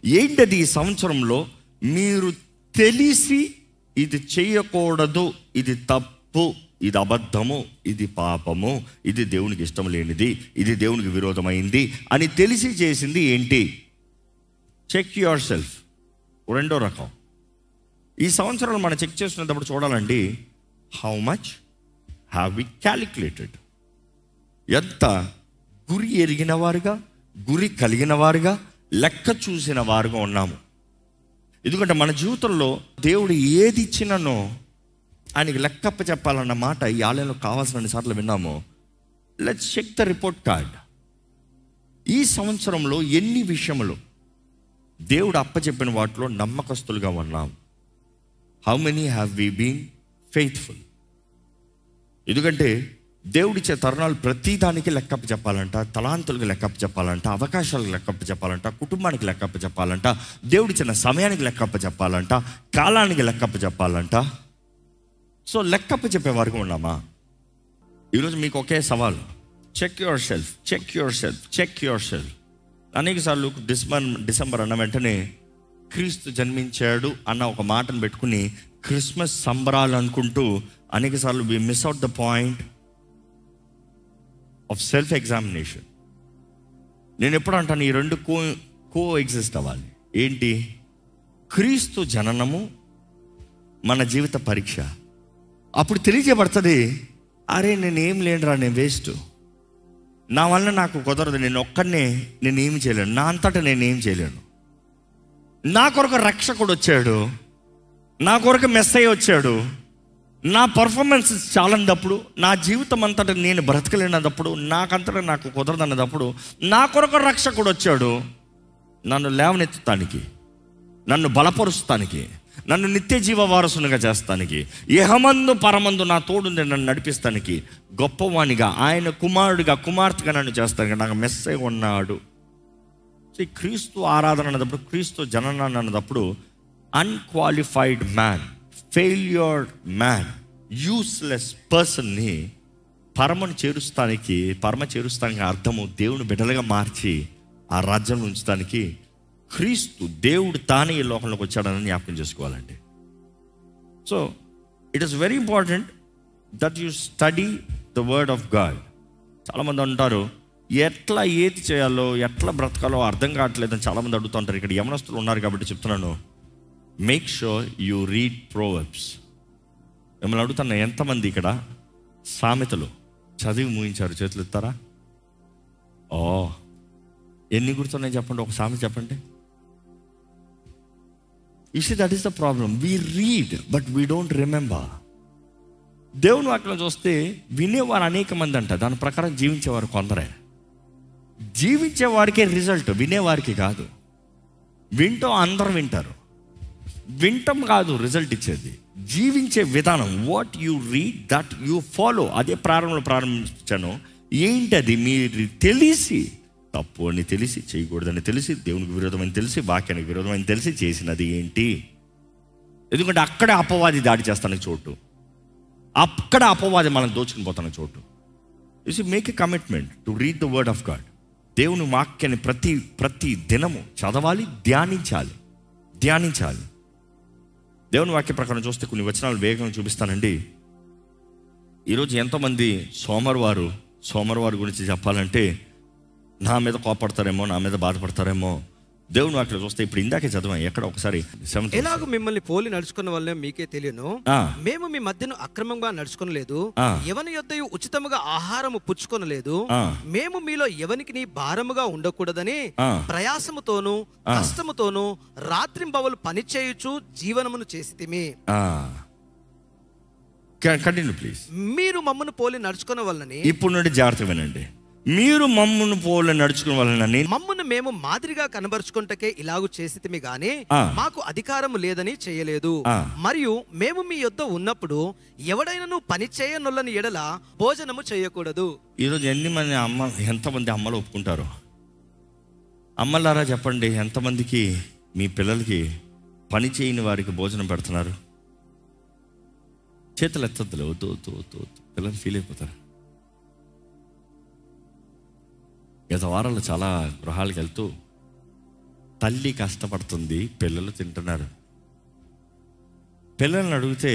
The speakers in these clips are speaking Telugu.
ఏంటది? ఈ సంవత్సరంలో మీరు తెలిసి ఇది చేయకూడదు, ఇది తప్పు, ఇది అబద్ధము, ఇది పాపము, ఇది దేవునికి ఇష్టం లేనిది, ఇది దేవునికి విరోధమైంది అని తెలిసి చేసింది ఏంటి? Check yourself. రెండో రకం, ఈ సంవత్సరంలో మనం చెక్ చేస్తున్నప్పుడు చూడాలండి, how much have we calculated? ఎంత గురి ఎరిగిన వారుగా, గురి కలిగిన వారుగా, లెక్క చూసిన వారుగా ఉన్నాము. ఎందుకంటే మన జీవితంలో దేవుడు ఏది ఇచ్చిననో ఆయనకి లెక్కప్ప చెప్పాలన్న మాట ఈ ఆలయంలో కావాల్సిన సార్లు విన్నాము. Let's check the report card. ఈ సంవత్సరంలో ఎన్ని విషయములు దేవుడు అప్పచెప్పిన వాటిలో నమ్మకస్తులుగా ఉన్నాం? How many have we been faithful? ఎందుకంటే దేవుడిచ్చే తరుణాలు ప్రతిదానికి లెక్కప్ప చెప్పాలంట, తలాంతులకు లెక్కప్ప చెప్పాలంట, అవకాశాలకు లెక్కప్ప చెప్పాలంట, కుటుంబానికి లెక్కప్ప చెప్పాలంట, దేవుడిచ్చిన సమయానికి లెక్కప్ప చెప్పాలంట, కాలానికి లెక్కప్ప చెప్పాలంట. సో లెక్కప్ప చెప్పే వరకు ఉన్నామా? ఈరోజు మీకు ఒకే సవాల్, check yourself, check yourself, check yourself. అనేకసార్లు డిసెంబర్ అన్న వెంటనే క్రీస్తు జన్మించాడు అన్న ఒక మాటను పెట్టుకుని క్రిస్మస్ సంబరాలు అనుకుంటూ అనేకసార్లు we miss out the point of self examination. నేను ఎప్పుడు అంటాను, ఈ రెండు కో ఎగ్జిస్ట్ అవ్వాలి. ఏంటి? క్రీస్తు జననము మన జీవిత పరీక్ష. అప్పుడు తెలియజేయబడుతుంది, అరే నేనేం లేనురా, నేను వేస్ట్, నా వల్ల నాకు కుదరదు, నేను ఒక్కడనే నేనేం చేయలేను, నా అంతటా నేనేం చేయలేను. నా కొరకు రక్షకుడు వచ్చాడు, నా కొరకు మెస్సయ్య వచ్చాడు, నా పర్ఫార్మెన్స్ చాలన్నప్పుడు, నా జీవితం అంతటా నేను బ్రతకలేనప్పుడు, నాకంతటా నాకు కుదరదన్నప్పుడు నా కొరకు రక్షకుడు వచ్చాడు, నన్ను లేవనెత్తుతానికి, నన్ను బలపరుస్తానికి, నన్ను నిత్య జీవ వారసునిగా చేస్తానికి, ఇహమందు పరమందు నా తోడుంది నన్ను నడిపిస్తానికి, గొప్పవానిగా, ఆయన కుమారుడిగా, కుమార్తెగా నన్ను చేస్తానికి నాకు మెస్సయ్య ఉన్నాడు. సో క్రీస్తు ఆరాధన అన్నప్పుడు, క్రీస్తు జననాన్ని అన్నప్పుడు unqualified man, failure man, useless పర్సన్ని పరమ చేరుస్తానికి అర్థము దేవుని బిడ్డలుగా మార్చి ఆ రాజ్యంలో ఉంచడానికి క్రీస్తు దేవుడు తానే ఈ లోకంలోకి వచ్చాడని జ్ఞాపకం చేసుకోవాలండి. So it is very important that you study the word of God. చాలామంది అంటారు, ఎట్లా ఏది చేయాలో, ఎట్లా బ్రతకాలో అర్థం కావట్లేదని చాలామంది అడుగుతూ ఉంటారు. ఇక్కడ యవనస్తులు ఉన్నారు కాబట్టి చెప్తున్నాను, make sure you read Proverbs. మిమ్మల్ని అడుగుతున్నా, ఎంతమంది ఇక్కడ సామెతలు చదివి ముగించారు? చేతులు ఎత్తారా? ఎన్ని గుర్తున్నాయి చెప్పండి, ఒక సామెత చెప్పండి. You see that is the problem, we read but we don't remember. దేవుని వాక్యం చూస్తే వినేవారు అనేక మంది అంట, దాని ప్రకారం జీవించేవారు కొందరే. జీవించేవారికే రిజల్ట్, వినేవారికి కాదు. వింటాం, అందరూ వింటారు. వింటం కాదు రిజల్ట్ ఇచ్చేది, జీవించే విధానం. What you read that you follow. అదే ప్రారంభించాను. ఏంటది? మీరు తెలిసి, తప్పు అని తెలిసి, చేయకూడదని తెలిసి, దేవునికి విరోధమని తెలిసి, వాక్యానికి విరోధమని తెలిసి చేసినది ఏంటి? ఎందుకంటే అక్కడే అపవాది దాడి చేస్తాను చోటు, అక్కడ అపవాది మనం దోచుకుని పోతాను చోటు. You see, make a commitment to read the word of God. దేవుని వాక్యాన్ని ప్రతి దినము చదవాలి, ధ్యానించాలి. దేవుని వాక్య ప్రకారం చూస్తే కొన్ని వచనాలు వేగంగా చూపిస్తానండి. ఈరోజు ఎంతోమంది సోమవారు గురించి చెప్పాలంటే నా మీద కోపడతారేమో, నా మీద బాధపడతారేమో. దేవుని వాక్యం చూస్తే ఇప్పుడు ఇందాకే చదివాం, ఎక్కడ ఒకసారి, ఎలాగో మిమ్మల్ని పోలి నడుచుకున్న వల్లే మీకే తెలియను, మేము మీ మధ్యను అక్రమంగా నడుచుకొనలేదు, ఎవని యొద్దయు ఉచితముగా ఆహారము పుచ్చుకొనలేదు, మేము మీలో ఎవనికి నీ భారముగా ఉండకూడదని ప్రయాసముతోను కష్టముతోను రాత్రింబవలు పని చేయుచు జీవనమును చేసితిమి. Continue please. మీరు మమ్మను పోలి నడుచుకున్న వల్లని, ఇప్పుడు నుండి జాగ్రత్త వినండి, మీరు మమ్మను పోలి నడుచుకున్న వలన మమ్మను మేము మాదిరిగా కనబరుచుకుంటకే ఇలాగు చేసితిమి గాని మాకు అధికారము లేదని చేయలేదు. మరియు మేము మీ యొద్ద ఉన్నప్పుడు ఎవడైనా పని చేయనొల్లని ఎడల భోజనము చేయకూడదు. ఈరోజు ఎంతమంది అమ్మలు ఒప్పుకుంటారు? అమ్మలారా చెప్పండి, ఎంతమందికి మీ పిల్లలకి పని చేయని వారికి భోజనం పెడుతున్నారు? చేతులు ఎత్తద్దులే, వద్దు, పిల్లలు ఫీల్ అయిపోతారు. గత వారాల్లో చాలా గృహాలకు వెళ్తూ తల్లి కష్టపడుతుంది, పిల్లలు తింటున్నారు. పిల్లల్ని అడిగితే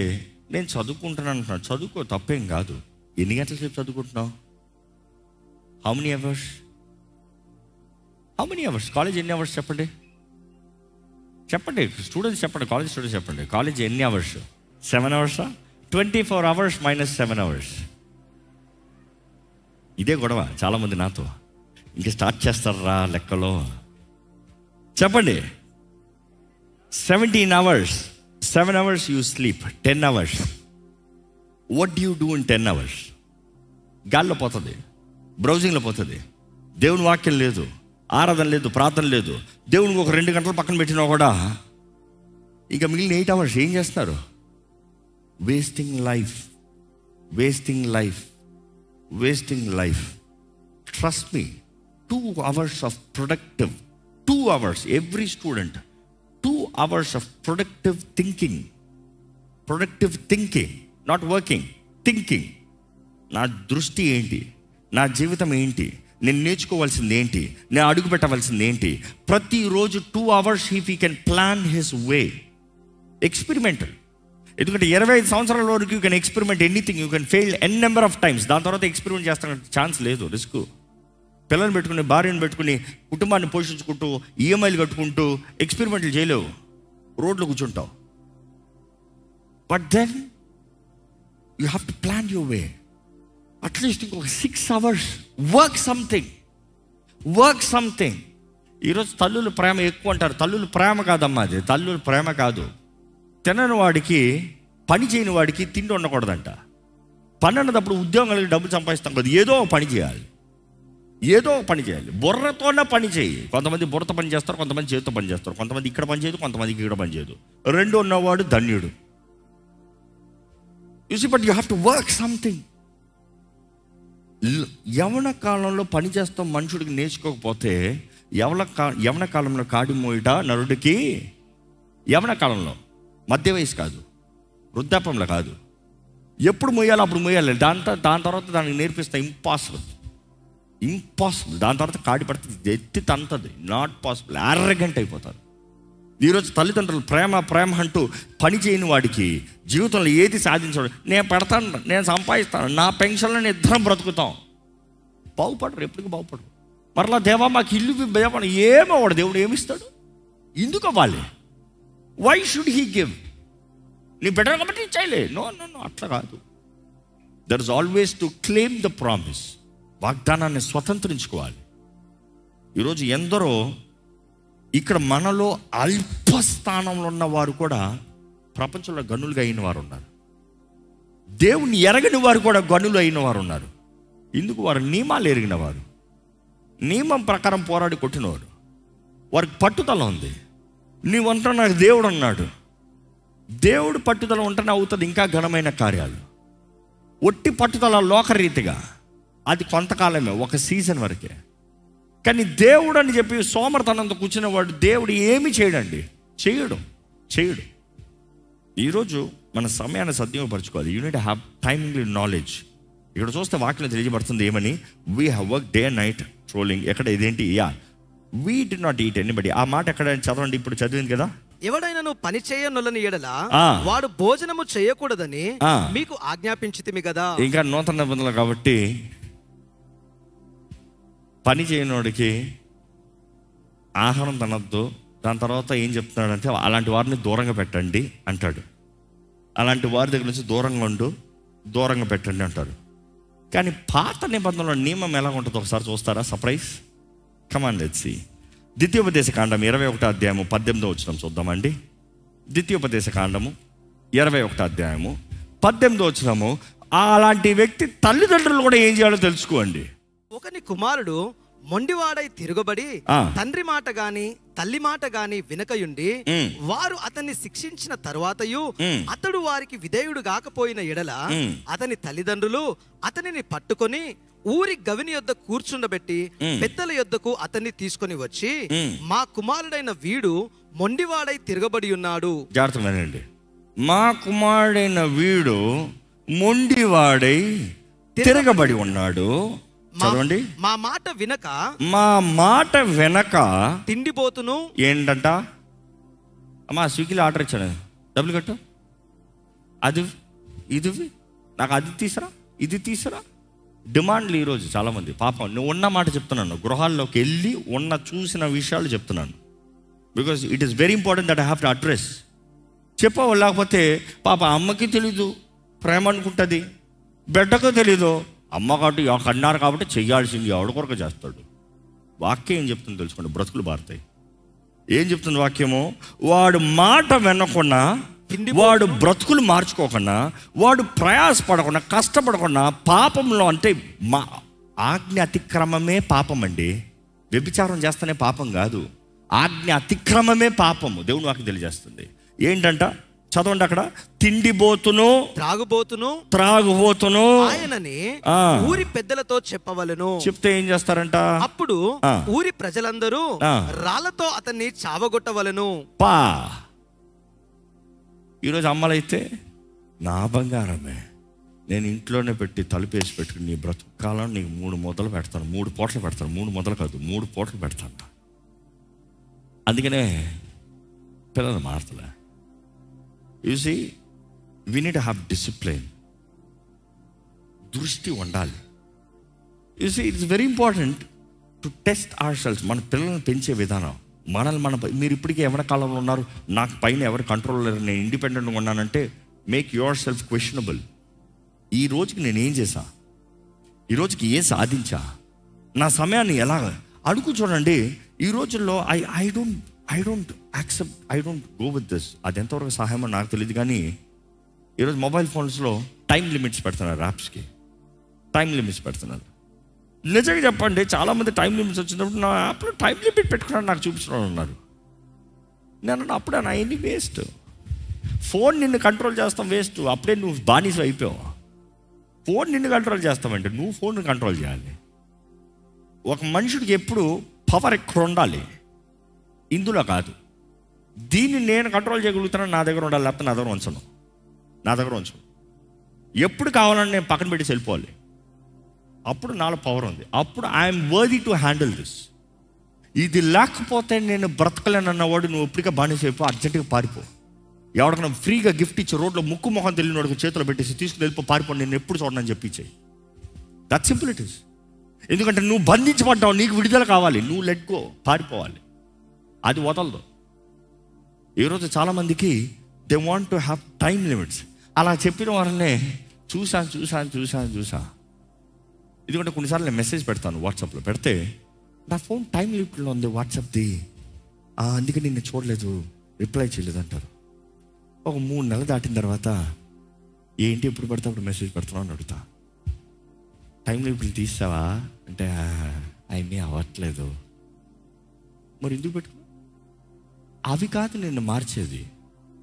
నేను చదువుకుంటున్నాను అంటున్నాను. చదువుకో, తప్పేం కాదు. ఎన్ని గంటల సేపు చదువుకుంటున్నావు? How many hours? కాలేజ్ ఎన్ని అవర్స్ చెప్పండి? స్టూడెంట్స్ చెప్పండి, కాలేజ్ స్టూడెంట్స్ చెప్పండి. కాలేజ్ ఎన్ని అవర్స్? 7 అవర్సా? 24 అవర్స్ మైనస్ 7 అవర్స్. ఇదే గొడవ చాలామంది నాతో. ఇంక స్టార్ట్ చేస్తారా లెక్కలో? చెప్పండి. 17 hours. 7 hours you sleep. 10 hours. What do you do in 10 hours? గాల్లో పోతుంది, బ్రౌజింగ్లో పోతుంది. దేవుని వాక్యం లేదు, ఆరాధన లేదు, ప్రార్థన లేదు. దేవునికి ఒక 2 గంటలు పక్కన పెట్టినా కూడా ఇంకా మిగిలిన 8 అవర్స్ ఏం చేస్తున్నారు? Wasting life. Trust me, 2 hours of productive, 2 hours every student, 2 hours of productive thinking, not working, thinking. నా దృష్టి ఏంటి? నా జీవితం ఏంటి? నేను నేర్చుకోవాల్సింది ఏంటి? నేను అడుగు పెట్టవలసింది ఏంటి? ప్రతిరోజు 2 hours if he can plan his way. Experimental. ఎందుకంటే 25 సంవత్సరాల వరకు you can experiment anything, you can fail n number of times. దాని తర్వాత ఎక్స్పెరిమెంట్ చేస్తానికి ఛాన్స్ లేదు, రిస్క్. పిల్లల్ని పెట్టుకుని, భార్యను పెట్టుకుని, కుటుంబాన్ని పోషించుకుంటూ, ఈఎంఐలు కట్టుకుంటూ ఎక్స్పెరిమెంట్లు చేయలేవు, రోడ్లో కూర్చుంటావు. But then you have to plan your way. At least ఇంకొక 6 అవర్స్ వర్క్ సంథింగ్. ఈరోజు తల్లుల ప్రేమ ఎక్కువ అంటారు. తల్లుల ప్రేమ కాదమ్మా అది. తల్లుల ప్రేమ కాదు. తినని వాడికి, పని చేయని వాడికి తిండి ఉండకూడదంట. పని అన్నదప్పుడు ఉద్యోగం కలిగి డబ్బులు సంపాదిస్తాం కదా, ఏదో ఒక పని చేయాలి. బుర్రతోనే పని చేయి. కొంతమంది బుర్రతో పని చేస్తారు, కొంతమంది చేతితో పని చేస్తారు, కొంతమంది ఇక్కడ పని చేయదు, కొంతమందికి ఇక్కడ పని చేయదు. 2 ఉన్నవాడు ధన్యుడు. You see, but you have to work something. యవన కాలంలో పని చేస్తాం మనుషుడికి నేర్చుకోకపోతే యవన కాలంలో కాడి మోయట నరుడికి. యవన కాలంలో, మధ్య వయసు కాదు, వృద్ధాపంలో కాదు. ఎప్పుడు మోయాలో అప్పుడు మోయాలి. దాని తర్వాత దానికి నేర్పిస్తే ఇంపాసిబుల్. దాని తర్వాత కాడి పడుతుంది, ఎత్తి తంతది, నాట్ పాసిబుల్. అర్రగెంట్ అయిపోతారు. ఈరోజు తల్లిదండ్రులు ప్రేమ అంటూ పని చేయని వాడికి జీవితంలో ఏది సాధించడం. నేను పెడతాను, నేను సంపాదిస్తాను, నా పెన్షన్లో నేను ఇద్దరం బ్రతుకుతాం. బాగుపడరు, ఎప్పటికీ బాగుపడరు. మరలా దేవా మాకు ఇల్లు దేవా, ఏమవాడు దేవుడు ఏమిస్తాడు? ఎందుకు అవ్వాలి? Why should he give? నీ బెటర్ కాబట్టి చేయలే. నో, అట్లా కాదు. There is always to claim the promise. వాగ్దానాన్ని స్వతంత్రించుకోవాలి. ఈరోజు ఎందరో ఇక్కడ మనలో అల్ప స్థానంలో ఉన్నవారు కూడా ప్రపంచంలో గనులుగా అయిన వారు ఉన్నారు. దేవుని ఎరగని వారు కూడా గనులు అయిన వారు ఉన్నారు. ఇందుకు వారు నియమాలు ఎరిగిన వారు, నియమం ప్రకారం పోరాడి కొట్టినవారు. వారికి పట్టుదల ఉంది. నీవంతా నాకు దేవుడు అన్నాడు. దేవుడు పట్టుదల ఉంటేనే అవుతుంది ఇంకా ఘనమైన కార్యాలు. ఒట్టి పట్టుదల లోకరీతిగా అది కొంతకాలమే, ఒక సీజన్ వరకే. కానీ దేవుడు అని చెప్పి సోమర్తనంతో కూర్చున్న వాడు దేవుడు ఏమి చేయడండి, చేయడు. ఈరోజు మన సమయాన్ని సద్వినియోగపరచుకోవాలి. You need have timely knowledge. ఇక్కడ చూస్తే వాక్యం తెలియజేయబడుతుంది ఏమని? We have work day and night trolling. ఎక్కడ ఇదేంటి? We do not eat anybody. ఆ మాట ఎక్కడ చదవండి, ఇప్పుడు చదివింది కదా. ఎవడైనా పని చేయనొల్లని ఎడల వాడు భోజనము చేయకూడదని మీకు ఆజ్ఞాపించితిమి కదా. ఇంకా నూతన నిబంధనలు కాబట్టి పని చేయనోడికి ఆహారం తినద్దు. దాని తర్వాత ఏం చెప్తున్నాడంటే అలాంటి వారిని దూరంగా పెట్టండి అంటాడు. అలాంటి వారి దగ్గర నుంచి దూరంగా పెట్టండి అంటారు. కానీ పాత నిబంధనలో నియమం ఎలా ఉంటుందో ఒకసారి చూస్తారా? సర్ప్రైజ్. Come on let's see. ద్వితీయోపదేశ కాండం 21వ అధ్యాయము 18వ వచనం చూద్దామండి. ద్వితీయోపదేశ కాండము 21వ అధ్యాయము 18వ వచనము. అలాంటి వ్యక్తి తల్లిదండ్రులు కూడా ఏం చేయాలో తెలుసుకోండి. ఒకని కుమారుడు మొండివాడై తిరగబడి తండ్రి మాట గాని తల్లి మాట గాని వినకయుండి వారు అతన్ని శిక్షించిన తరువాతయు అతడు వారికి విధేయుడు కాకపోయిన ఎడల అతని తల్లిదండ్రులు అతనిని పట్టుకొని ఊరి గవిని యొద్ద కూర్చుండబెట్టి పెద్దల యొద్దకు అతన్ని తీసుకొని వచ్చి, మా కుమారుడైన వీడు మొండివాడై తిరగబడి ఉన్నాడు. జాగ్రత్తగా, మా కుమారుడైన వీడు మొండివాడై తిరగబడి ఉన్నాడు, చదవండి. మా మాట వినక, మా మాట వెనక తిండిపోతును. ఏంటంట? అమ్మా స్విగ్గీలో ఆర్డర్ ఇచ్చాను, డబ్బులు కట్టు, అది ఇది నాకు అది తీసురా, ఇది తీసురా. డిమాండ్లు ఈరోజు చాలామంది. పాపం నువ్వు ఉన్న మాట చెప్తున్నాను, గృహాల్లోకి వెళ్ళి ఉన్న చూసిన విషయాలు చెప్తున్నాను. Because it is very important that I have to address. చెప్పవు, లేకపోతే పాప అమ్మకి తెలీదు ప్రేమ అనుకుంటుంది, బిడ్డకు తెలీదు. అమ్మ కాబట్టి అన్నారు కాబట్టి చెయ్యాల్సింది ఎవడ కొరకు చేస్తాడు. వాక్యం ఏం చెప్తుంది తెలుసుకోండి, బ్రతుకులు మారుతాయి. ఏం చెప్తుంది వాక్యము? వాడు మాట వినకుండా, వాడు బ్రతుకులు మార్చుకోకుండా, వాడు ప్రయాసపడకుండా, కష్టపడకుండా పాపంలో, అంటే మా ఆజ్ఞ అతిక్రమమే పాపం అండి. వ్యభిచారం చేస్తేనే పాపం కాదు, ఆజ్ఞ అతిక్రమమే పాపము. దేవుని వాక్యం తెలియజేస్తుంది. ఏంటంట? చదవండి అక్కడ. తిండిబోతును, త్రాగుబోతును ఆయనని ఊరి పెద్దలతో చెప్పవలెను. చెప్తే ఏం చేస్తారంట? అప్పుడు ఊరి ప్రజలందరూ రాళ్లతో అతన్ని చావగొట్టవలెను. పా ఈరోజు అమ్మలైతే, నా బంగారమే, నేను ఇంట్లోనే పెట్టి తలుపేసి పెట్టుకుని నీ బ్రతుకు కాలం నీకు 3 మొదలు పెడతాను, 3 పూటలు పెడతాను. 3 మొదలు కాదు, 3 పూటలు పెడతాను. అందుకనే పిల్లలు మారుతలే. You see, we need to have discipline. దృష్టి ఉండాలి. You see, it's very important to test our cells. మన పిల్లల్ని పెంచే విధానం, మీరు ఇప్పటికీ ఎవరి కాలంలో ఉన్నారు, నాకు పైన ఎవరు కంట్రోల్ లేరు, నేను ఇండిపెండెంట్గా ఉన్నానంటే మేక్ యువర్ సెల్ఫ్ క్వశ్చనబుల్. ఈ రోజుకి నేను ఏం చేశా, ఈ రోజుకి ఏం సాధించా, నా సమయాన్ని ఎలా అడుగు. చూడండి, ఈ రోజుల్లో I don't accept, I don't go with this. అది ఎంతవరకు సహాయమో నాకు తెలియదు, కానీ ఈరోజు మొబైల్ ఫోన్స్లో టైం లిమిట్స్ పెడుతున్నారు, యాప్స్కి టైం లిమిట్స్ పెడుతున్నారు. నిజంగా చెప్పండి, చాలామంది టైం లిమిట్స్ వచ్చినప్పుడు నా యాప్లో టైం లిమిట్ పెట్టుకున్నాను నాకు చూపించడం ఉన్నారు. నేను అప్పుడే నా ఎన్ని వేస్ట్. ఫోన్ నిన్ను కంట్రోల్ చేస్తాం వేస్ట్. అప్పుడే నువ్వు బానిస అయిపోయావు. ఫోన్ నిన్ను కంట్రోల్ చేస్తామంటే నువ్వు ఫోన్ను కంట్రోల్ చేయాలి. ఒక మనుషుడికి ఎప్పుడు పవర్ ఎక్కువ ఉండాలి, ఇందులో కాదు. దీన్ని నేను కంట్రోల్ చేయగలుగుతాను, నా దగ్గర ఉండాలి, లేకపోతే నా దగ్గర ఉంచను. ఎప్పుడు కావాలని నేను పక్కన పెట్టి వెళ్ళిపోవాలి. అప్పుడు నాలో పవర్ ఉంది, అప్పుడు I'm worthy to handle this. ఇది లేకపోతే నేను బ్రతకలేను అన్నవాడు నువ్వు ఎప్పటికే బానిస అయిపో, అర్జెంటుగా పారిపో. ఎవరికైనా ఫ్రీగా గిఫ్ట్ ఇచ్చి రోడ్లో ముక్కు మొహం తెలియని వాడికి చేతిలో పెట్టేసి తీసుకుని వెళ్ళిపో, పారిపో, నేను ఎప్పుడు చూడనని చెప్పించాయి. That simple it is. ఎందుకంటే నువ్వు బంధించబడ్డావు, నీకు విడుదల కావాలి, నువ్వు లెట్ గో, పారిపోవాలి. అది వదలదు. ఈరోజు చాలామందికి they want to have time limits. అలా చెప్పిన వారినే చూసా. ఎందుకంటే కొన్నిసార్లు నేను మెసేజ్ పెడతాను వాట్సాప్లో, పెడితే నా ఫోన్ టైం లిమిట్లో ఉంది వాట్సాప్ది, అందుకే నిన్ను చూడలేదు, రిప్లై చేయలేదు అంటారు. ఒక 3 నెలలు దాటిన తర్వాత ఏంటి ఎప్పుడు పడితే అప్పుడు మెసేజ్ పెడుతున్నావు అని అడుగుతా. టైం లిమిట్లు తీస్తావా అంటే అవన్నీ అవ్వట్లేదు. మరి ఎందుకు పెట్టుకున్నా? అవి కాదు నిన్ను మార్చేది,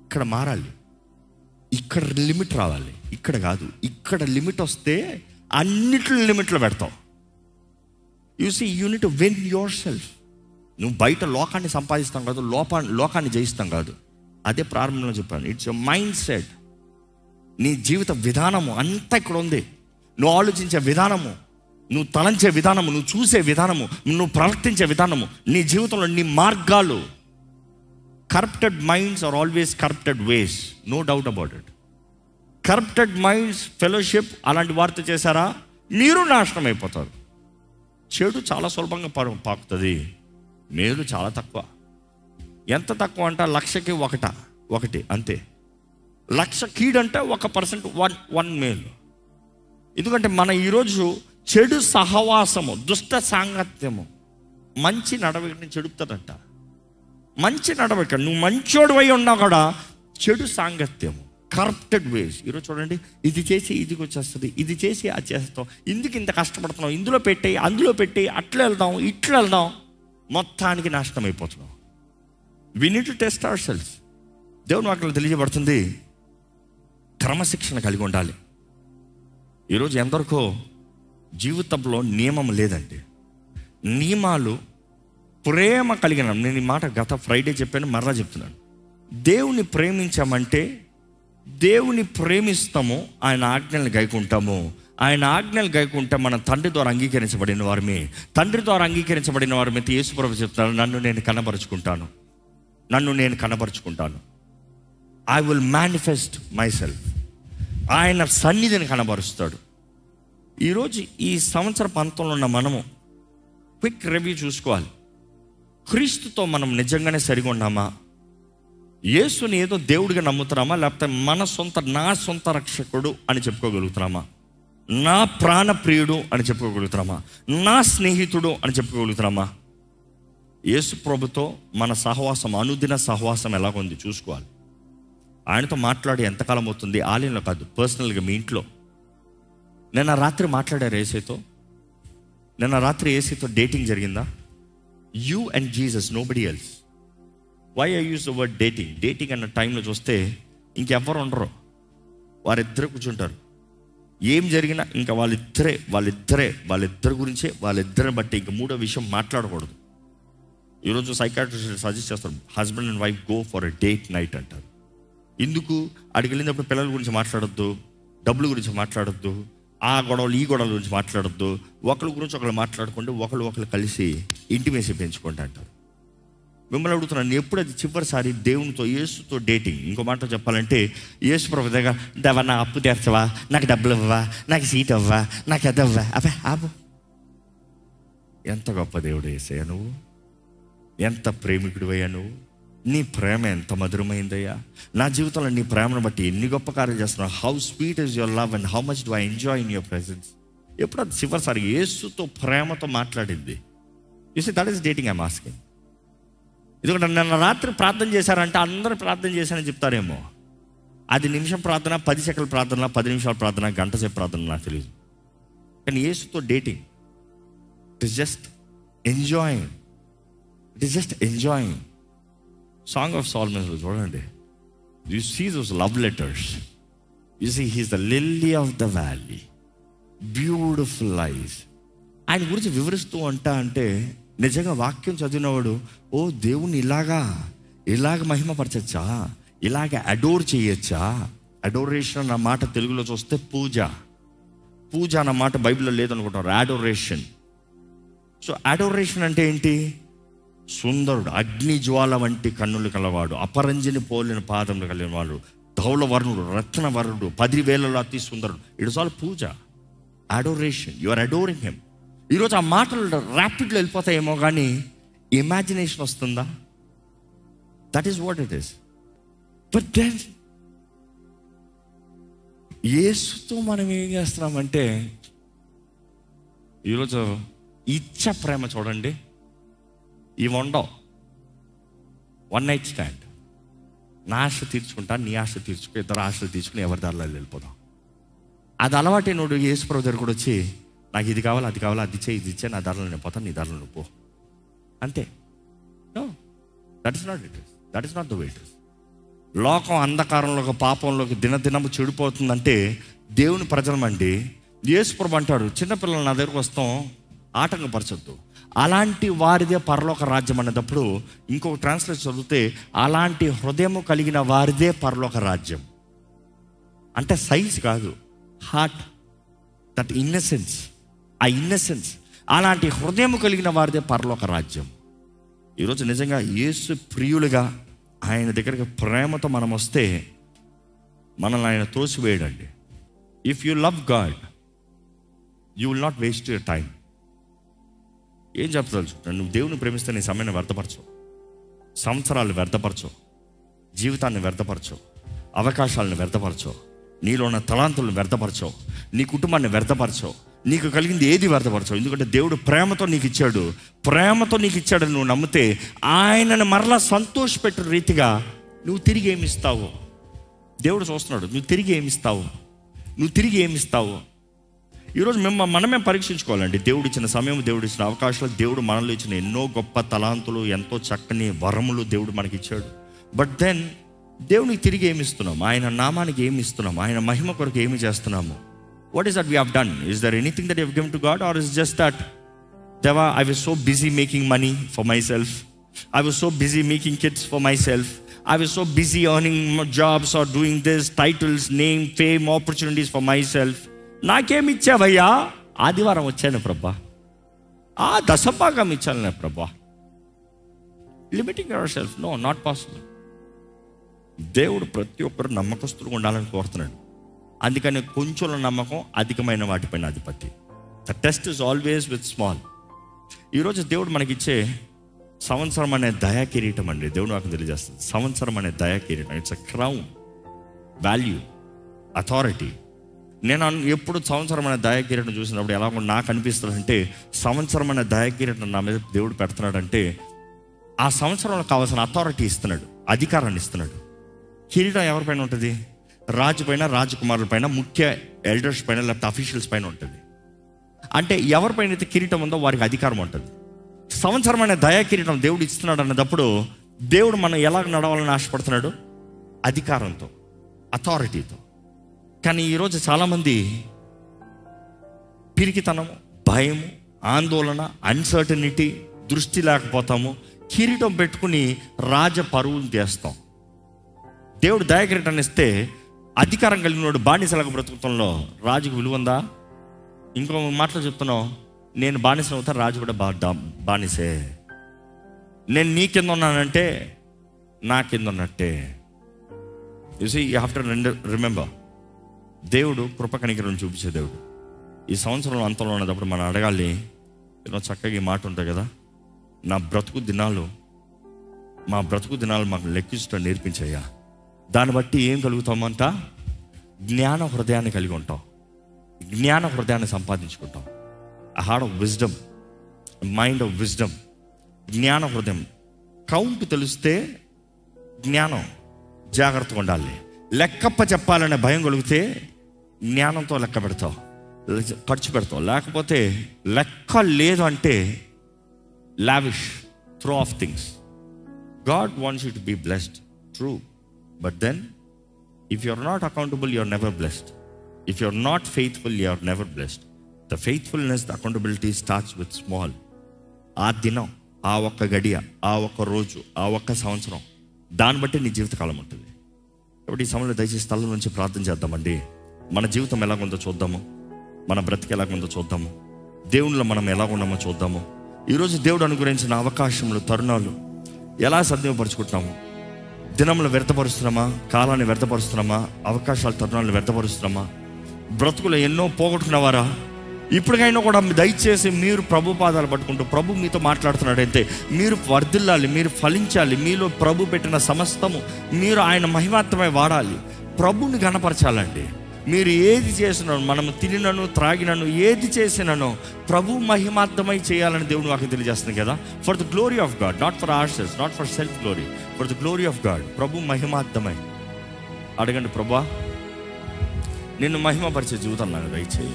ఇక్కడ మారాలి, ఇక్కడ లిమిట్ రావాలి. ఇక్కడ కాదు, ఇక్కడ లిమిట్ వస్తే అన్నిట్లో లిమిట్లో పెడతావు. You see, you need to win yourself. నువ్వు బయట లోకాన్ని సంపాదిస్తాం కాదు, లోకాన్ని జయిస్తాం కాదు. అదే ప్రారంభంలో చెప్పాను, ఇట్స్ యువర్ మైండ్ సెట్. నీ జీవిత విధానము అంతా ఇక్కడ ఉంది. నువ్వు ఆలోచించే విధానము, నువ్వు తలంచే విధానము, నువ్వు చూసే విధానము, నువ్వు ప్రవర్తించే విధానము, నీ జీవితంలో నీ మార్గాలు. Corrupted minds are always corrupted ways, no doubt about it. Corrupted minds fellowship అలాంటి వార్త చేశారా, మీరు నాశనం అయిపోతారు. చెడు చాలా సులభంగా పాకుతుంది, మేలు చాలా తక్కువ. ఎంత తక్కువ అంటే 1,00,000కి ఒకటి అంతే. 1,00,000 కీడంటే 1% 1 మేలు. ఎందుకంటే మన ఈరోజు చెడు సహవాసము, దుష్ట సాంగత్యము మంచి నడవడికని చెడుపుతుందంట. మంచి నడవడిక, నువ్వు మంచోడు అయి ఉన్నావు కూడా చెడు సాంగత్యము, కరప్టెడ్ వేస్. ఈరోజు చూడండి, ఇది చేసి ఇదికి వచ్చేస్తుంది, ఇది చేసి అది చేస్తాం, ఇందుకు ఇంత కష్టపడుతున్నావు, ఇందులో పెట్టేయి, అందులో పెట్టేయి, అట్లా వెళ్దాం, ఇట్లా వెళ్దాం, మొత్తానికి నాశనం అయిపోతున్నాం. We need to test our self. దేవుని వాక్యంలో తెలియజేయబడుతుంది, క్రమశిక్షణ కలిగి ఉండాలి. ఈరోజు ఎందరికో జీవితంలో నియమం లేదండి. నియమాలు, ప్రేమ కలిగిన, నేను ఈ మాట గత ఫ్రైడే చెప్పాను, మరలా చెప్తున్నాను. దేవుని ప్రేమించామంటే, దేవుని ప్రేమిస్తాము, ఆయన ఆజ్ఞల్ని గైకుంటాము, ఆయన ఆజ్ఞలు గైకుంటే మన తండ్రి ద్వారా అంగీకరించబడిన వారమే. తండ్రి ద్వారా అంగీకరించబడిన వారమైతే యేసుప్రభు చెప్తారు, నన్ను నేను కనబరుచుకుంటాను. I will manifest my self. ఆయన సన్నిధిని కనబరుస్తాడు. ఈరోజు ఈ సంవత్సర పంతంలో ఉన్న మనము క్విక్ రివ్యూ చూసుకోవాలి. క్రీస్తుతో మనం నిజంగానే సరిగా ఉన్నామా? యేసుని ఏదో దేవుడిగా నమ్ముతున్నామా, లేకపోతే నా సొంత రక్షకుడు అని చెప్పుకోగలుగుతున్నామా? నా ప్రాణప్రియుడు అని చెప్పుకోగలుగుతున్నామా? నా స్నేహితుడు అని చెప్పుకోగలుగుతున్నామా? యేసు ప్రభుతో మన సహవాసం, అనుదిన సహవాసం ఎలాగుంది చూసుకోవాలి. ఆయనతో మాట్లాడి ఎంతకాలం అవుతుంది? ఆలయంలో కాదు, పర్సనల్గా మీ ఇంట్లో. నిన్న రాత్రి మాట్లాడారు ఏసీతో? నిన్న రాత్రి ఏసీతో డేటింగ్ జరిగిందా? You and Jesus, nobody else. Why I use the word dating? Dating అన్న టైంలో చూస్తే ఇంకెవ్వరు ఉండరు, వారిద్దరు కూర్చుంటారు. ఏం జరిగినా ఇంకా వాళ్ళిద్దరి గురించే, వాళ్ళిద్దరిని బట్టి ఇంక మూడో విషయం మాట్లాడకూడదు. ఈరోజు సైకాట్రిస్ట్ సజెస్ట్ చేస్తారు, husband and wife go for a date night అంటారు. ఎందుకు? అడిగి వెళ్ళినప్పుడు పిల్లల గురించి మాట్లాడొద్దు, డబ్బుల గురించి మాట్లాడొద్దు, ఆ గొడవలు ఈ గొడవల గురించి మాట్లాడొద్దు, ఒకరి గురించి ఒకరు మాట్లాడుకుంటూ ఒకరు కలిసి ఇంటిమేసి పెంచుకుంటా అంటారు. మిమ్మల్ని అడుగుతున్నాను, ఎప్పుడు అది చివరిసారి దేవునితో, యేసుతో డేటింగ్? ఇంకో మాట చెప్పాలంటే, యేసు ప్రభు దగ్గర దేవా నా అప్పు తీర్చవా, నాకు డబ్బులు ఇవ్వవా, నాకు సీట్ అవ్వా, నాకు అది అవ్వా, ఆపు. ఎంత గొప్ప దేవుడు యేసయ్యా నువ్వు, ఎంత ప్రేమికుడు అయ్యా నువ్వు, నీ ప్రేమ ఎంత మధురమైందయ్యా. నా జీవితంలో నీ ప్రేమను బట్టి ఎన్ని గొప్ప కార్యాలు చేస్తున్నావు. How sweet is your love and how much do I enjoy in your presence. ఎప్పుడు అది చివరిసారి యేసుతో ప్రేమతో మాట్లాడింది? You see that is dating I'm asking. ఎందుకంటే నిన్న రాత్రి ప్రార్థన చేశారంటే అందరూ ప్రార్థన చేశారని చెప్తారేమో. అది నిమిషం ప్రార్థన, 10 సెకండ్ల ప్రార్థన, 10 నిమిషాల ప్రార్థన, గంట సేపు ప్రార్థన, నాకు తెలియదు. కానీ యేసుతో dating, it is just enjoying. Song of Solomons చూడండి, you see those love letters, you see he's the lily of the valley, beautiful eyes. ఆయన గురించి వివరిస్తూ అంటే నిజంగా వాక్యం చదివినవాడు, ఓ దేవుణ్ణి ఇలాగ మహిమపరచచ్చా, ఇలాగ అడోర్ చేయొచ్చా. అడోరేషన్ అన్న మాట తెలుగులో చూస్తే పూజ అన్న మాట బైబిల్లో లేదనుకుంటారు, అడోరేషన్. సో అడోరేషన్ అంటే ఏంటి? సుందరుడు, అగ్ని జ్వాల వంటి కన్నులు కలవాడు, అపరంజిని పోలిన పాదములు కలిగిన వాడు, ధౌలవర్ణుడు, రత్నవర్ణుడు, 10,000 అతి సుందరుడు. It's all puja, adoration. You are adoring him. ఈరోజు ఆ మాటలు ర్యాపిడ్లో వెళ్ళిపోతాయేమో కానీ ఇమాజినేషన్ వస్తుందా? That is what it is. But then యేసుతో మనం ఏం చేస్తున్నామంటే, ఈరోజు ఇచ్చ ప్రేమ చూడండి. ఇవి ఉండవు. 1 night స్టాండ్. నా ఆశ తీర్చుకుంటా, నీ ఆశ తీర్చుకో, ఇద్దరు ఆశలు తీర్చుకుని ఎవరి దారిలో వెళ్ళిపోదాం. అది అలవాటే. నువ్వు యేసు ప్రభు దగ్గర కూడా వచ్చి, నాకు ఇది కావాలి, అది కావాలి, అది ఇది ఇచ్చే, నా దారిలో నేను పోతాను, నీ దారిలో నువ్వు పో, అంతే. No, that is not the way it is. లోకం అంధకారంలోకి, పాపంలోకి దినదినము చెడిపోతుందంటే దేవుని ప్రజలమండి. యేసు ప్రభు అంటాడు, చిన్నపిల్లలు నా దగ్గరకు వస్తాం, ఆటంకపరచొద్దు, అలాంటి వారిదే పరలోక రాజ్యం అన్నప్పుడు. ఇంకొక ట్రాన్స్లేషన్ చదివితే, అలాంటి హృదయము కలిగిన వారిదే పరలోక రాజ్యం. అంటే సైన్స్ కాదు, హార్ట్, దట్ ఇన్నసెన్స్, ఆ ఇన్నసెన్స్, అలాంటి హృదయము కలిగిన వారిదే పరలోక రాజ్యం. ఈరోజు నిజంగా యేసు ప్రియులుగా ఆయన దగ్గరికి ప్రేమతో మనం వస్తే మనల్ని ఆయన తోసివేయడండి. If you love God, you will not waste your time. ఏం చెప్తాను, నువ్వు దేవుని ప్రేమిస్తే నీ సమయాన్ని వ్యర్థపరచవు, సంవత్సరాలు వ్యర్థపరచవు, జీవితాన్ని వ్యర్థపరచవు, అవకాశాలను వ్యర్థపరచవు, నీలో ఉన్న తలాంతులను వ్యర్థపరచవు, నీ కుటుంబాన్ని వ్యర్థపరచవు, నీకు కలిగింది ఏది వ్యర్థపరచవు. ఎందుకంటే దేవుడు ప్రేమతో నీకు ఇచ్చాడు. నువ్వు నమ్మితే ఆయనను మరలా సంతోషపెట్టే రీతిగా నువ్వు తిరిగి ఏమిస్తావు? దేవుడు చూస్తున్నాడు, నువ్వు తిరిగి ఏమిస్తావు. ఈరోజు మనమే పరీక్షించుకోవాలండి. దేవుడు ఇచ్చిన సమయం, దేవుడు ఇచ్చిన అవకాశాలు, దేవుడు మనలో ఇచ్చిన ఎన్నో గొప్ప తలాంతులు, ఎంతో చక్కని వరములు దేవుడు మనకి ఇచ్చాడు. బట్ దెన్ దేవునికి తిరిగి ఏమి ఇస్తున్నాము? ఆయన నామానికి ఏమి ఇస్తున్నాము? ఆయన మహిమ కొరకు ఏమి చేస్తున్నాము? What is that we have done? Is there anything that you have given to God, or is just that దేవా I was so busy making money for my self, I was so busy making kids for my self, I was so busy earning jobs or doing this, titles, name, fame, opportunities for myself. నాకేమి ఇచ్చావయ్యా? ఆదివారం వచ్చాను ప్రభా, ఆ దశభాగం ఇచ్చాను ప్రభా. Limiting our self, no, not possible. దేవుడు ప్రతి ఒక్కరు నమ్మకస్తులుగా ఉండాలని కోరుతున్నాడు. అందుకని కొంచెం నమ్మకం, అధికమైన వాటిపైన అధిపతి. The test is always with small. ఈరోజు దేవుడు మనకిచ్చే సంవత్సరం అనే దయా కిరీటం అండి. దేవుడు నాకు తెలియజేస్తుంది, సంవత్సరం అనే దయా కిరీటం. It's a crown, value, authority. నేను ఎప్పుడు సంవత్సరం అనే దయా కిరీటం చూసినప్పుడు ఎలా నాకు అనిపిస్తుంది అంటే, సంవత్సరం అనే దయా కిరీటం నా మీద దేవుడు పెడుతున్నాడంటే ఆ సంవత్సరంలో కావాల్సిన అథారిటీ ఇస్తున్నాడు, అధికారాన్ని ఇస్తున్నాడు. కిరీటం ఎవరిపైన ఉంటుంది? రాజు పైన, రాజకుమారుల పైన, ముఖ్య ఎల్డర్స్ పైన, లేకపోతే అఫీషియల్స్ పైన ఉంటుంది. అంటే ఎవరిపైన అయితే కిరీటం ఉందో వారికి అధికారం ఉంటుంది. సంవత్సరం అనే దయా కిరీటం దేవుడు ఇస్తున్నాడు అన్నప్పుడు దేవుడు మనం ఎలా నడవాలని ఆశపడుతున్నాడు? అధికారంతో, అథారిటీతో. కానీ ఈరోజు చాలామంది పిరికితనము, భయము, ఆందోళన, అన్సర్టనిటీ, దృష్టి లేకపోతాము. కిరీటం పెట్టుకుని రాజ పరువులు చేస్తాం. దేవుడు దయా కిరీటాన్ని ఇస్తే అధికారం కలిగినోడు బానిసలకు బ్రతుకుతంలో రాజుకు విలువ ఉందా? ఇంకో మాటలు చెప్తున్నావు, నేను బానిస అవుతా, రాజు కూడా బానిసే. నేను నీ కింద ఉన్నానంటే నా కింద ఉన్నట్టే. You see, you have to remember, దేవుడు కృప కనికరం చూపించే దేవుడు. ఈ సంవత్సరంలో అంతంలో ఉన్నప్పుడు మనం అడగాలి, చక్కగా ఈ మాట ఉంటాయి కదా, మా బ్రతుకు దినాలు మాకు లెక్కించడం నేర్పించయ్యా. దాన్ని బట్టి ఏం కలుగుతామంట? జ్ఞాన హృదయాన్ని కలిగి ఉంటాం, జ్ఞాన హృదయాన్ని సంపాదించుకుంటాం. a heart of wisdom, a mind of wisdom. జ్ఞాన హృదయం. కౌంట్ తెలిస్తే జ్ఞానం, జాగ్రత్తగా ఉండాలి. లెక్కప్ప చెప్పాలనే భయం కలిగితే జ్ఞానంతో లెక్క పెడతావు, ఖర్చు పెడతావు. లేకపోతే లెక్క లేదు అంటే lavish, throw of things. God wants you to be blessed, true. But then, if you're not accountable, you're never blessed. If you're not faithful, you're never blessed. The faithfulness, the accountability starts with small. ఆ దినం, ఆ ఒక్క గడియ, ఆ ఒక్క రోజు, ఆ ఒక్క సంవత్సరం, దాన్ని బట్టి నీ జీవితకాలం ఉంటుంది. కాబట్టి ఈ సమయంలో దయచేసి స్థలం నుంచి ప్రార్థన చేద్దామండి. మన జీవితం ఎలాగుందో చూద్దాము, మన బ్రతికి ఎలాగుందో చూద్దాము, దేవునిలో మనం ఎలా ఉన్నామో చూద్దాము. ఈరోజు దేవుడు అనుగ్రహించిన అవకాశములు, తరుణాలు ఎలా సద్వినియోగపరుచుకుంటున్నాము? దినములు వ్యర్థపరుస్తున్నామా? కాలాన్ని వ్యర్థపరుస్తున్నామా? అవకాశాలు, తరుణాలను వ్యర్థపరుస్తున్నామా? బ్రతుకులు ఎన్నో పోగొట్టుకున్నవారా? ఇప్పటికైనా కూడా దయచేసి మీరు ప్రభు పాదాలు పట్టుకుంటూ, ప్రభు మీతో మాట్లాడుతున్నాడంటే మీరు వర్ధిల్లాలి, మీరు ఫలించాలి. మీలో ప్రభు పెట్టిన సమస్తము మీరు ఆయన మహిమార్థమై వాడాలి, ప్రభుని గణపరచాలండి. మీరు ఏది చేసినాను, మనం తినినను త్రాగినను ఏది చేసినానో ప్రభు మహిమార్థమై చేయాలని దేవుడు నాకు తెలియజేస్తుంది కదా. For the glory of God, not for ourselves, not for self glory, for the glory of God. ప్రభు మహిమార్థమై అడగండి, ప్రభా నిన్ను మహిమపరిచే జీవితం నాకు దయచేయ.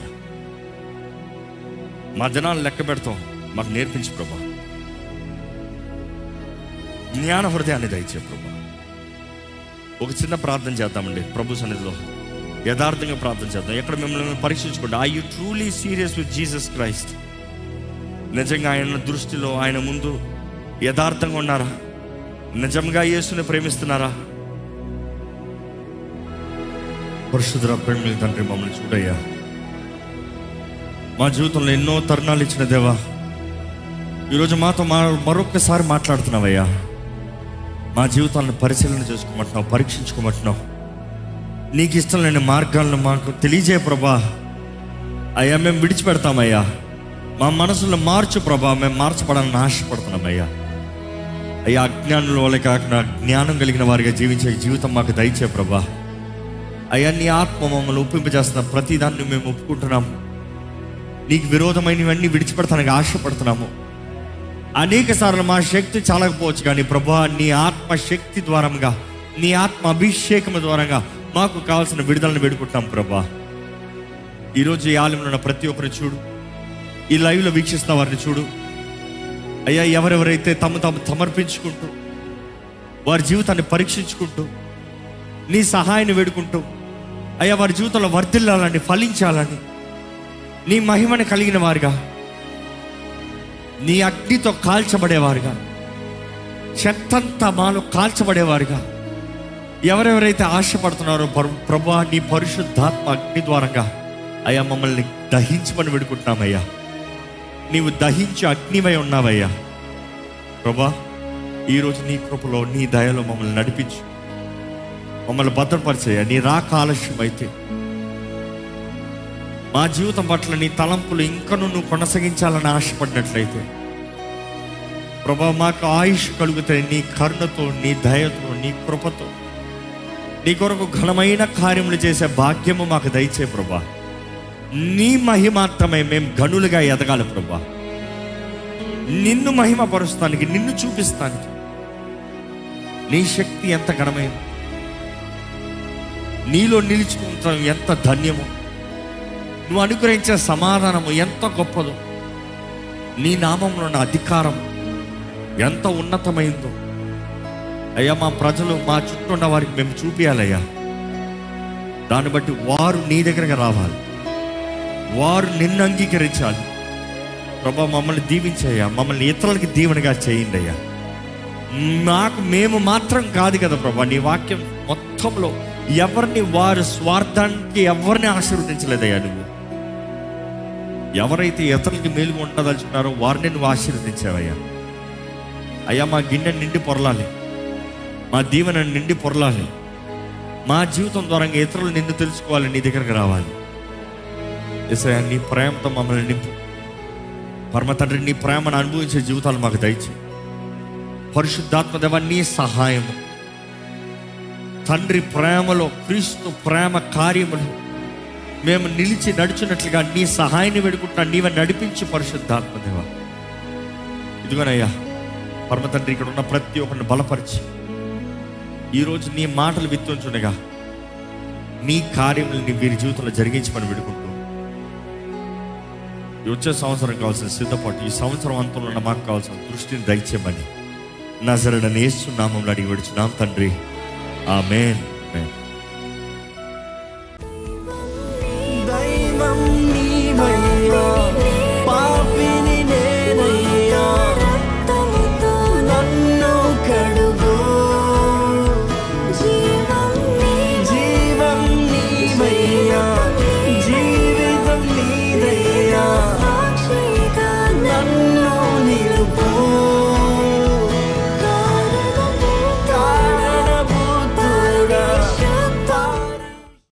మా దినాలు లెక్క పెడతాం, మాకు నేర్పించు ప్రభా. జ్ఞాన హృదయాన్ని దయచే ప్రభా. ఒక చిన్న ప్రార్థన చేద్దామండి ప్రభు సన్నిధిలో, యథార్థంగా ప్రార్థన చేద్దాం. ఎక్కడ మిమ్మల్ని పరీక్షించుకోండి. Are you truly serious with Jesus Christ? నిజంగా ఆయన దృష్టిలో, ఆయన ముందు యథార్థంగా ఉన్నారా? నిజంగా యేసుని ప్రేమిస్తున్నారా? పరిశుద్ధ ప్రేమ తండ్రి, మమ్మల్ని చూడయ్యా. మా జీవితంలో ఎన్నో తరుణాలు ఇచ్చిన దేవా, ఈరోజు మాతో మరొక్కసారి మాట్లాడుతున్నావయ్యా. మా జీవితాలను పరిశీలన చేసుకోమంటున్నావు, పరీక్షించుకోమంటున్నావు. నీకు ఇష్టం లేని మార్గాలను మాకు తెలియజేయ ప్రభా. అయ్యా మేము విడిచిపెడతామయ్యా. మా మనసులో మార్చు ప్రభా. మేము మార్చబడాలని ఆశపడుతున్నామయ్యా. అయ్యా అజ్ఞానుల వల్ల కాకుండా జ్ఞానం కలిగిన వారిగా జీవించే జీవితం మాకు దయచే ప్రభా. అయ్యా నీ ఆత్మ మమ్మల్ని ఒప్పింపజేస్తున్న ప్రతిదాన్ని మేము ఒప్పుకుంటున్నాము. నీకు విరోధమైనవన్నీ విడిచిపెడతానికి ఆశపడుతున్నాము. అనేక సార్లు మా శక్తి చాలకపోవచ్చు, కానీ ప్రభా నీ ఆత్మ శక్తి ద్వారంగా, నీ ఆత్మ అభిషేకం ద్వారంగా మాకు కావాల్సిన విడుదలను వేడుకుంటాం ప్రభా. ఈరోజు ఈ ఆలయంలో ఉన్న ప్రతి ఒక్కరిని చూడు, ఈ లైవ్లో వీక్షిస్తున్న వారిని చూడు అయ్యా. ఎవరెవరైతే తాము సమర్పించుకుంటూ, వారి జీవితాన్ని పరీక్షించుకుంటూ, నీ సహాయాన్ని వేడుకుంటూ అయ్యా వారి జీవితంలో వర్ధిల్లాలని, ఫలించాలని, నీ మహిమని కలిగిన వారుగా, నీ అగ్నితో కాల్చబడేవారుగా, చెత్తంతా మాలో కాల్చబడేవారుగా ఎవరెవరైతే ఆశపడుతున్నారో ప్రభువా, నీ పరిశుద్ధాత్మ అగ్ని ద్వారంగా అయ్యా మమ్మల్ని దహించమని వేడుకుంటున్నామయ్యా. నీవు దహించి అగ్నివై ఉన్నావయ్యా ప్రభా. ఈరోజు నీ కృపలో, నీ దయలో మమ్మల్ని నడిపించు, మమ్మల్ని భద్రపరిచయ్యా. నీ రాక ఆలస్యం అయితే మా జీవితం పట్ల నీ తలంపులు ఇంకనూ నువ్వు కొనసాగించాలని ఆశపడినట్లయితే ప్రభా, మాకు ఆయుష్ కలుగుతాయి. నీ కరుణతో, నీ దయతో, నీ కృపతో నీ కొరకు ఘనమైన కార్యములు చేసే భాగ్యము మాకు దయచే ప్రభా. నీ మహిమాత్రమే మేము గనులుగా ఎదగాలి ప్రభా. నిన్ను మహిమపరుస్తానికి, నిన్ను చూపిస్తానికి నీ శక్తి ఎంత ఘనమైనది, నీలో నిలుచుకుంటాం ఎంత ధన్యమో, నువ్వు అనుగ్రహించే సమాధానము ఎంత గొప్పదో, నీ నామంలో ఉన్న అధికారం ఎంత ఉన్నతమైందో అయ్యా. మా ప్రజలు, మా చుట్టూ ఉన్న వారికి మేము చూపించాలయ్యా. దాన్ని బట్టి వారు నీ దగ్గరకు రావాలి, వారు నిన్ను అంగీకరించాలి ప్రభా. మమ్మల్ని దీవించయ్యా, మమ్మల్ని ఇతరులకి దీవెనగా చేయండి అయ్యా. మేము మాత్రం కాదు కదా ప్రభా, నీ వాక్యం మొత్తంలో ఎవరిని వారి స్వార్థానికి ఎవరిని ఆశీర్వదించలేదయ్యా. నువ్వు ఎవరైతే ఇతరులకి మేలుగా ఉండదలుచుకున్నారో వారిని నువ్వు ఆశీర్వదించావయ్యా. అయ్యా మా గిన్నె నిండి పొరలాలి, మా దీవెన నిండి పొరలాలి. మా జీవితం ద్వారా ఇతరులు నిన్ను తెలుసుకోవాలి, నీ దగ్గరకు రావాలి. యేసయ్యా నీ ప్రేమతో మమ్మల్ని నింపు పరమ తండ్రి. నీ ప్రేమను అనుభవించే జీవితాలు మాకు దయచేయి. పరిశుద్ధాత్మ దేవా నీ సహాయము తండ్రి, ప్రేమలో క్రీస్తు ప్రేమ కార్యములు మేము నిలిచి నడుచున్నట్లుగా నీ సహాయాన్ని వేడుకుంటున్నా. నీవే నడిపించి పరిశుద్ధాత్మ దేవా. ఇదిగోనయ్యా పరమ తండ్రి, ఇక్కడ ఉన్న ప్రతి ఒక్కరిని బలపరిచి ఈరోజు నీ మాటలు విత్తుంచుండగా నీ కార్యములు వీరి జీవితంలో జరిగించమని వేడుకుంటూ, వచ్చే సంవత్సరం కావాల్సిన సిద్ధపాటు, ఈ సంవత్సరం అంతంలో ఉన్న మాకు కావాల్సిన దృష్టిని దయచేయమని నజరేయుడైన యేసు నామములో అడిగి వేడుచున్నాం తండ్రి. ఆమేన్.